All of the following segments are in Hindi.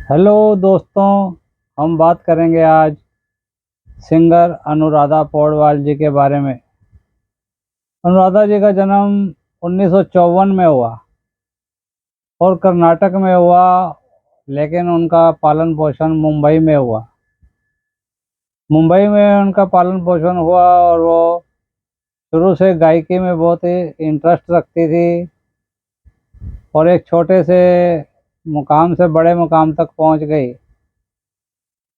हेलो दोस्तों, हम बात करेंगे आज सिंगर अनुराधा पौडवाल जी के बारे में। अनुराधा जी का जन्म 1954 में हुआ और कर्नाटक में हुआ, लेकिन उनका पालन पोषण मुंबई में हुआ। मुंबई में उनका पालन पोषण हुआ और वो शुरू से गायकी में बहुत ही इंटरेस्ट रखती थी और एक छोटे से मुकाम से बड़े मुकाम तक पहुंच गई।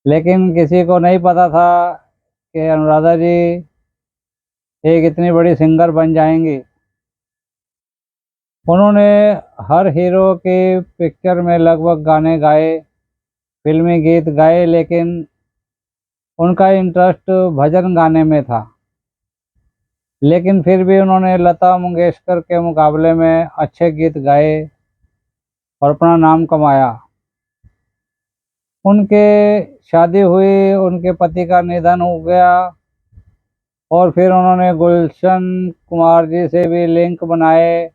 लेकिन किसी को नहीं पता था कि अनुराधा जी एक इतनी बड़ी सिंगर बन जाएंगी। उन्होंने हर हीरो के पिक्चर में लगभग गाने गाए, फिल्मी गीत गाए, लेकिन उनका इंटरेस्ट भजन गाने में था। लेकिन फिर भी उन्होंने लता मंगेशकर के मुकाबले में अच्छे गीत गाए और अपना नाम कमाया। उनके शादी हुई, उनके पति का निधन हो गया और फिर उन्होंने गुलशन कुमार जी से भी लिंक बनाए,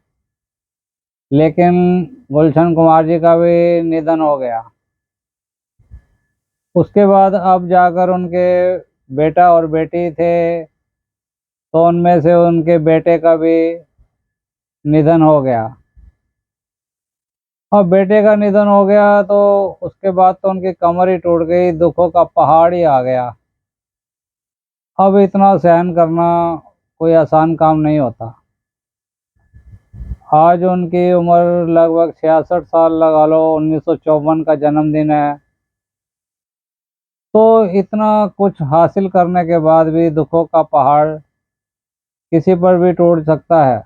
लेकिन गुलशन कुमार जी का भी निधन हो गया। उसके बाद अब जाकर उनके बेटा और बेटी थे, तो उनमें से उनके बेटे का भी निधन हो गया। अब बेटे का निधन हो गया तो उसके बाद तो उनकी कमर ही टूट गई, दुखों का पहाड़ ही आ गया। अब इतना सहन करना कोई आसान काम नहीं होता। आज उनकी उम्र लगभग 66 साल लगा लो, 1954 का जन्मदिन है। तो इतना कुछ हासिल करने के बाद भी दुखों का पहाड़ किसी पर भी टूट सकता है।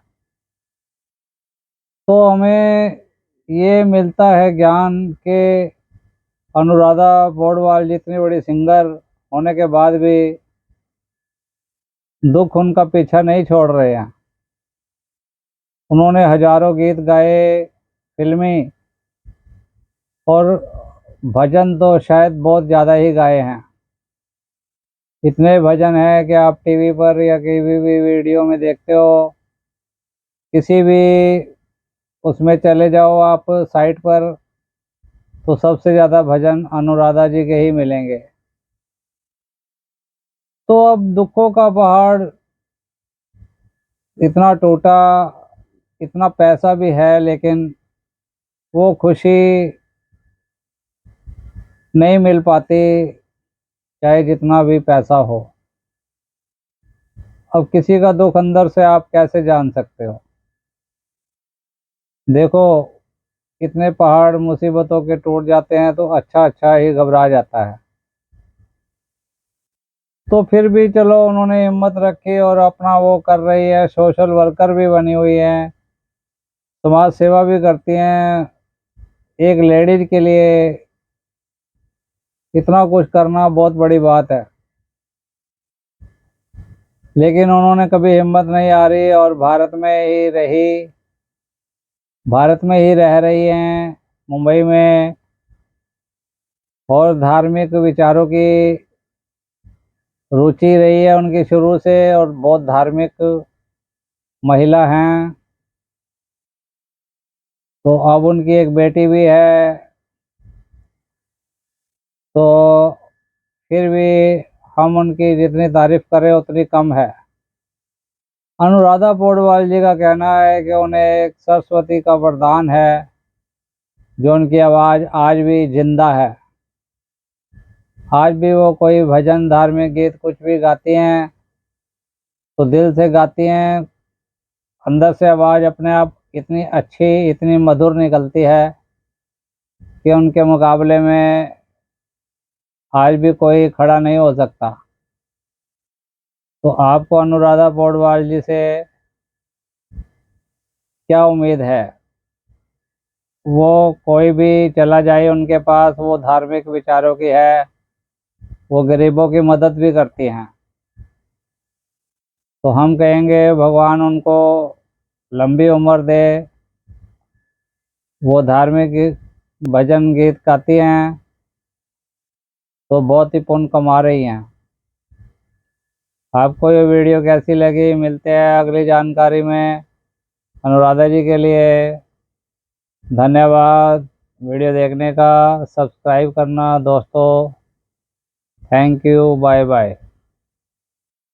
तो हमें ये मिलता है ज्ञान के अनुराधा पौडवाल जितनी बड़ी सिंगर होने के बाद भी दुख उनका पीछा नहीं छोड़ रहे हैं। उन्होंने हजारों गीत गाए, फिल्मी और भजन तो शायद बहुत ज़्यादा ही गाए हैं। इतने भजन हैं कि आप टीवी पर या किसी भी वीडियो में देखते हो, किसी भी उसमें चले जाओ आप साइट पर, तो सबसे ज़्यादा भजन अनुराधा जी के ही मिलेंगे। तो अब दुखों का पहाड़ इतना टूटा, इतना पैसा भी है, लेकिन वो खुशी नहीं मिल पाती, चाहे जितना भी पैसा हो। अब किसी का दुख अंदर से आप कैसे जान सकते हो? देखो, इतने पहाड़ मुसीबतों के टूट जाते हैं तो अच्छा अच्छा ही घबरा जाता है। तो फिर भी चलो, उन्होंने हिम्मत रखी और अपना वो कर रही है, सोशल वर्कर भी बनी हुई है, समाज सेवा भी करती हैं। एक लेडीज के लिए इतना कुछ करना बहुत बड़ी बात है। लेकिन उन्होंने कभी हिम्मत नहीं हारी और भारत में ही रह रही हैं, मुंबई में। और धार्मिक विचारों की रुचि रही है उनकी शुरू से, और बहुत धार्मिक महिला हैं। तो अब उनकी एक बेटी भी है। तो फिर भी हम उनकी जितनी तारीफ करें उतनी कम है। अनुराधा पौडवाल जी का कहना है कि उन्हें एक सरस्वती का वरदान है, जो उनकी आवाज़ आज भी जिंदा है। आज भी वो कोई भजन, धार्मिक गीत कुछ भी गाती हैं तो दिल से गाती हैं। अंदर से आवाज़ अपने आप इतनी अच्छी, इतनी मधुर निकलती है कि उनके मुकाबले में आज भी कोई खड़ा नहीं हो सकता। तो आपको अनुराधा पौडवाल जी से क्या उम्मीद है? वो कोई भी चला जाए उनके पास, वो धार्मिक विचारों की है, वो गरीबों की मदद भी करती हैं। तो हम कहेंगे भगवान उनको लंबी उम्र दे। वो धार्मिक भजन गीत गाती हैं तो बहुत ही पुण्य कमा रही हैं। आपको ये वीडियो कैसी लगी? मिलते हैं अगली जानकारी में। अनुराधा जी के लिए धन्यवाद। वीडियो देखने का, सब्सक्राइब करना दोस्तों। Thank you, bye bye.